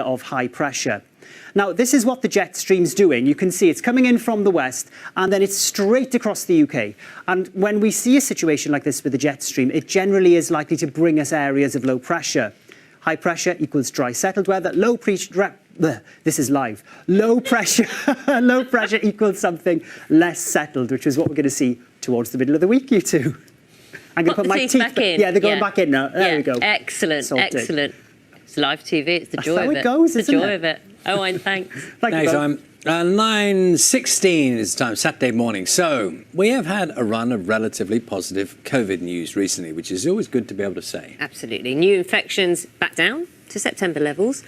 of high pressure. Now, this is what the jet stream's doing. You can see it's coming in from the west, and then it's straight across the UK. And when we see a situation like this with the jet stream, it generally is likely to bring us areas of low pressure. High pressure equals dry settled weather. Low pressure, this is live. Low pressure equals something less settled, which is what we're going to see towards the middle of the week, you two. I'm going to put my teeth back in. Yeah, they're going back in now. There we go. Excellent, Sorted. Excellent. It's live TV. It's the joy of it. That's how it goes, isn't it? The joy of it. Owen, thanks. Thanks, Owen. 9:16 is the time, Saturday morning. So we have had a run of relatively positive COVID news recently, which is always good to be able to say. Absolutely. New infections back down to September levels.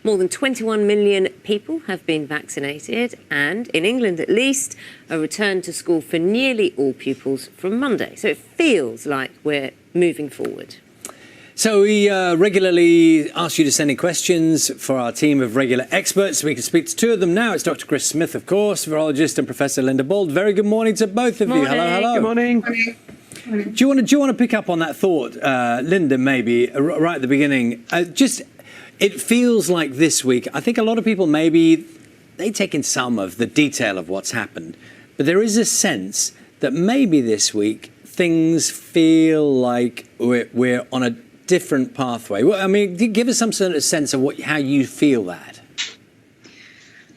More than 21 million people have been vaccinated, and in England at least, a return to school for nearly all pupils from Monday. So it feels like we're moving forward. So we regularly ask you to send in questions for our team of regular experts. We can speak to two of them now. It's Dr. Chris Smith, of course, virologist, and Professor Linda Bauld. Very good morning to both of you. Hello, hello. Good morning. Do you want to pick up on that thought, Linda, maybe, right at the beginning? It feels like this week, I think a lot of people maybe, they take in some of the detail of what's happened, but there is a sense that maybe this week things feel like we're on a different pathway. Well, I mean, give us some sort of sense of how you feel that.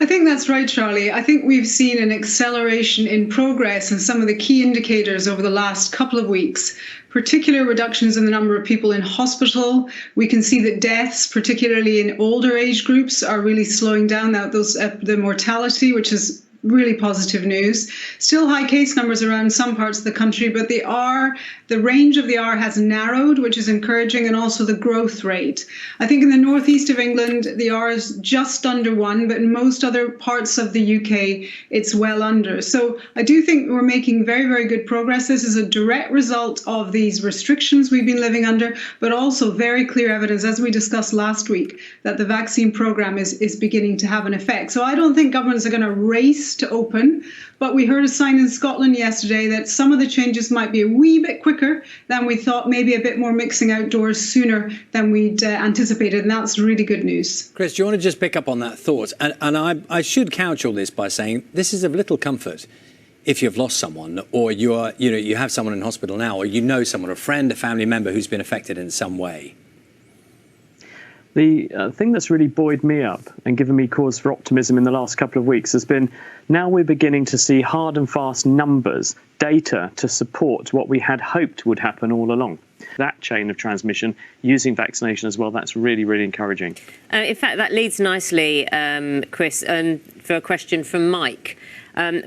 I think that's right, Charlie. I think we've seen an acceleration in progress in some of the key indicators over the last couple of weeks. Particular reductions in the number of people in hospital. We can see that deaths, particularly in older age groups, are really slowing down. The mortality, which is really positive news. Still high case numbers around some parts of the country, but the range of the R has narrowed, which is encouraging, and also the growth rate. I think in the northeast of England, the R is just under 1, but in most other parts of the UK, it's well under. So I do think we're making very, very good progress. This is a direct result of these restrictions we've been living under, but also very clear evidence, as we discussed last week, that the vaccine program is beginning to have an effect. So I don't think governments are going to race to open, but we heard a sign in Scotland yesterday that some of the changes might be a wee bit quicker than we thought, maybe a bit more mixing outdoors sooner than we'd anticipated, and that's really good news. Chris, do you want to just pick up on that thought? And I should couch all this by saying this is of little comfort if you've lost someone, or you have someone in hospital now, or you know someone, a friend, a family member who's been affected in some way. The thing that's really buoyed me up and given me cause for optimism in the last couple of weeks has been now we're beginning to see hard and fast numbers, data to support what we had hoped would happen all along. That chain of transmission using vaccination as well, that's really, really encouraging. In fact, that leads nicely, Chris, for a question from Mike.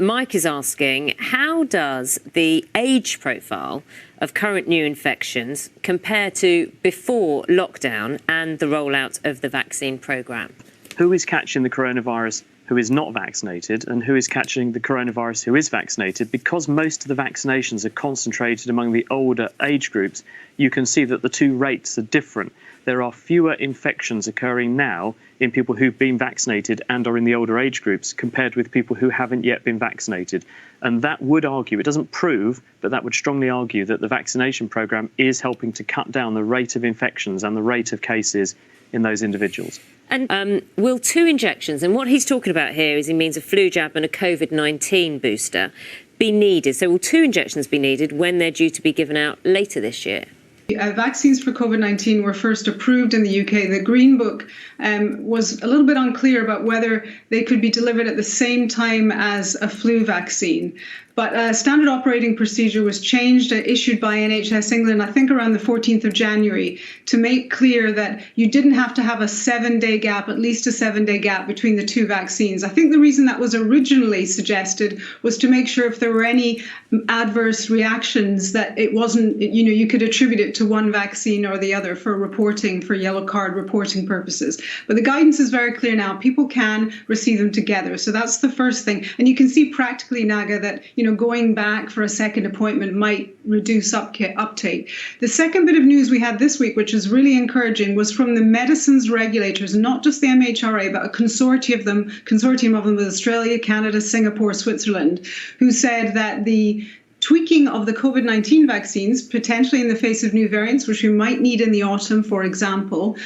Mike is asking, how does the age profile of current new infections compare to before lockdown and the rollout of the vaccine programme? Who is catching the coronavirus who is not vaccinated, and who is catching the coronavirus who is vaccinated? Because most of the vaccinations are concentrated among the older age groups, you can see that the two rates are different. There are fewer infections occurring now in people who've been vaccinated and are in the older age groups compared with people who haven't yet been vaccinated. And that would argue, it doesn't prove, but that would strongly argue that the vaccination programme is helping to cut down the rate of infections and the rate of cases in those individuals. And will 2 injections, and what he's talking about here is he means a flu jab and a COVID-19 booster, be needed? So will 2 injections be needed when they're due to be given out later this year? Vaccines for COVID-19 were first approved in the UK. The Green Book was a little bit unclear about whether they could be delivered at the same time as a flu vaccine. But a standard operating procedure was changed, issued by NHS England, I think around the 14th of January, to make clear that you didn't have to have a 7-day gap, at least a 7-day gap between the 2 vaccines. I think the reason that was originally suggested was to make sure if there were any adverse reactions that it wasn't, you could attribute it to one vaccine or the other for reporting, for yellow card reporting purposes. But the guidance is very clear now. People can receive them together. So that's the first thing. And you can see practically, Naga, that, going back for a second appointment might reduce uptake. The second bit of news we had this week, which is really encouraging, was from the medicines regulators, not just the MHRA, but a consortium of them with Australia, Canada, Singapore, Switzerland, who said that the tweaking of the COVID-19 vaccines, potentially in the face of new variants, which we might need in the autumn, for example,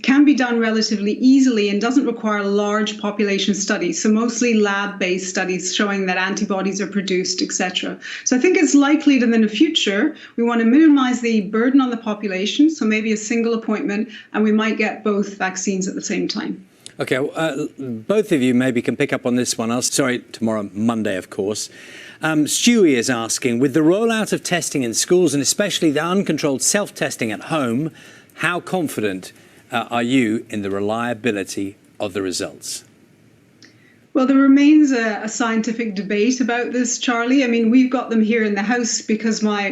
can be done relatively easily and doesn't require large population studies. So mostly lab-based studies showing that antibodies are produced, etc. So I think it's likely that in the future, we want to minimize the burden on the population. So maybe a single appointment, and we might get both vaccines at the same time. Okay, both of you maybe can pick up on this one. Tomorrow, Monday, of course. Stewie is asking, with the rollout of testing in schools and especially the uncontrolled self-testing at home, how confident are you in the reliability of the results? Well, there remains a scientific debate about this, Charlie. I mean, we've got them here in the house because my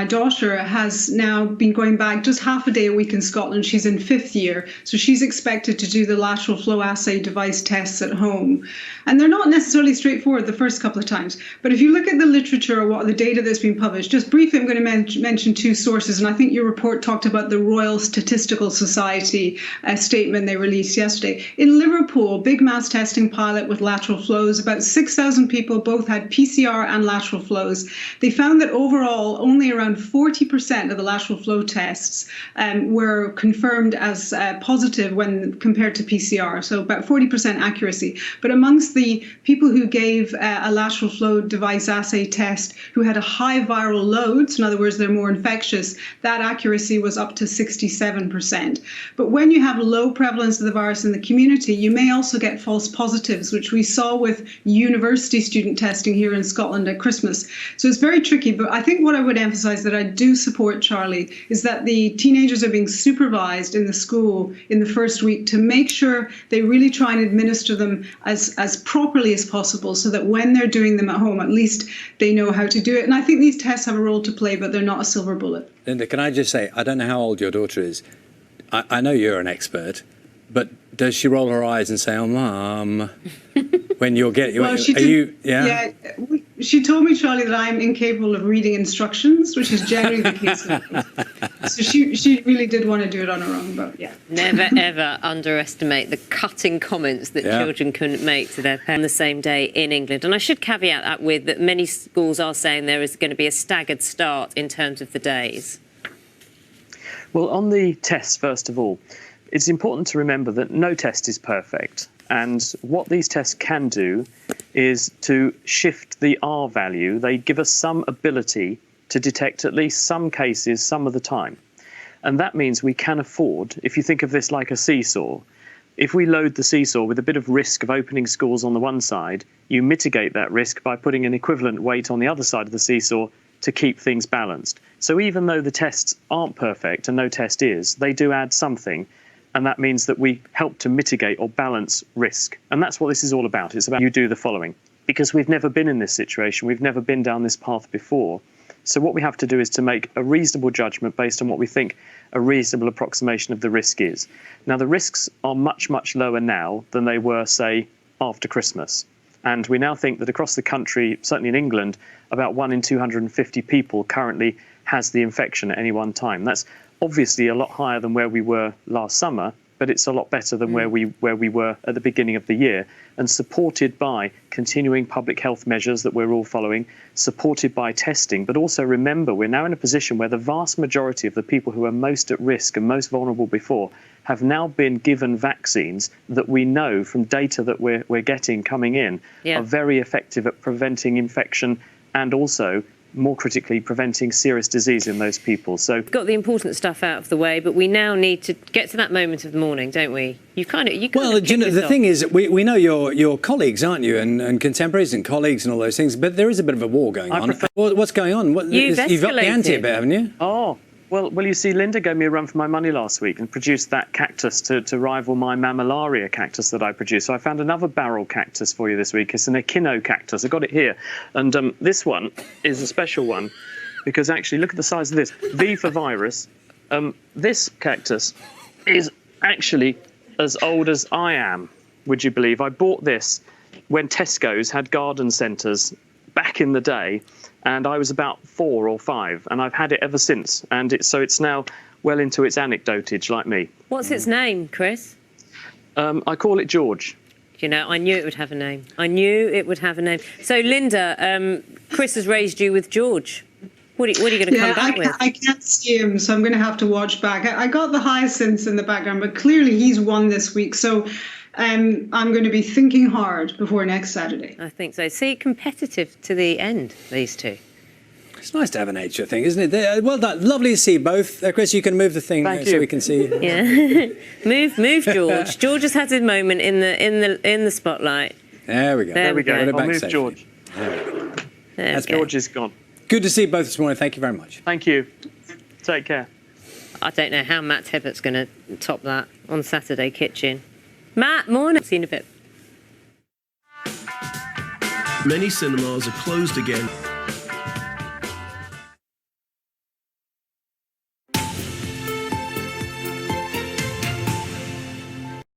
daughter has now been going back just half a day a week in Scotland. She's in 5th year, so she's expected to do the lateral flow assay device tests at home. And they're not necessarily straightforward the first couple of times. But if you look at the literature or what the data that's been published, just briefly, I'm going to mention 2 sources. And I think your report talked about the Royal Statistical Society statement they released yesterday. In Liverpool, big mass testing pilot with lateral flows, about 6,000 people both had PCR and lateral flows. They found that overall only around 40% of the lateral flow tests were confirmed as positive when compared to PCR, so about 40% accuracy. But amongst the people who gave a lateral flow device assay test who had a high viral load, so in other words they're more infectious, that accuracy was up to 67%. But when you have low prevalence of the virus in the community, you may also get false positives, which we saw with university student testing here in Scotland at Christmas. So it's very tricky, but I think what I would emphasize that I do support, Charlie, is that the teenagers are being supervised in the school in the first week to make sure they really try and administer them as properly as possible so that when they're doing them at home, at least they know how to do it. And I think these tests have a role to play, but they're not a silver bullet. Linda, can I just say, I don't know how old your daughter is. I know you're an expert, but does she roll her eyes and say, "Oh, Mum," when you're getting? Well, she did, yeah. She told me, Charlie, that I'm incapable of reading instructions, which is generally the case. So she really did want to do it on her own, but yeah. Never ever underestimate the cutting comments that children can make to their parents on the same day in England. And I should caveat that with that many schools are saying there is going to be a staggered start in terms of the days. Well, on the tests, first of all, it's important to remember that no test is perfect. And what these tests can do is to shift the R value. They give us some ability to detect at least some cases some of the time. And that means we can afford, if you think of this like a seesaw, if we load the seesaw with a bit of risk of opening schools on the one side, you mitigate that risk by putting an equivalent weight on the other side of the seesaw to keep things balanced. So even though the tests aren't perfect, and no test is, they do add something. And that means that we help to mitigate or balance risk. And that's what this is all about. It's about you do the following. Because we've never been in this situation. We've never been down this path before. So what we have to do is to make a reasonable judgment based on what we think a reasonable approximation of the risk is. Now, the risks are much, much lower now than they were, say, after Christmas. And we now think that across the country, certainly in England, about 1 in 250 people currently has the infection at any one time. That's obviously a lot higher than where we were last summer, but it's a lot better than where we were at the beginning of the year, and supported by continuing public health measures that we're all following, supported by testing. But also remember, we're now in a position where the vast majority of the people who are most at risk and most vulnerable before have now been given vaccines that we know from data that we're getting coming in are very effective at preventing infection and also, more critically, preventing serious disease in those people. So got the important stuff out of the way, but we now need to get to that moment of the morning, don't we? Well, you know, the thing is, we know your colleagues, aren't you, and contemporaries and colleagues and all those things, but there is a bit of a war going on. What's going on? You've upped the ante a bit, haven't you? Oh. Well, you see, Linda gave me a run for my money last week and produced that cactus to rival my mammillaria cactus that I produced. So I found another barrel cactus for you this week. It's an echino cactus. I've got it here. And this one is a special one because actually, look at the size of this. V for virus. This cactus is actually as old as I am, would you believe? I bought this when Tesco's had garden centres back in the day. And I was about 4 or 5, and I've had it ever since. And it's now well into its anecdotage, like me. What's its name, Chris? I call it George. You know, I knew it would have a name. I knew it would have a name. So, Linda, Chris has raised you with George. What are you going to come back with? I can't see him, so I'm going to have to watch back. I got the hyacinths in the background, but clearly he's won this week. So I'm going to be thinking hard before next Saturday. I think so. See, competitive to the end, these two. It's nice to have a nature thing, isn't it? Well done. Lovely to see both. Chris, you can move the thing so we can see. Yeah. move, George. George has had his moment in the spotlight. There we go. There we go. I'll move George. That's George is gone. Good to see you both this morning. Thank you very much. Thank you. Take care. I don't know how Matt Tebbott's going to top that on Saturday Kitchen. Matt, morning. See you in a bit. Many cinemas are closed again.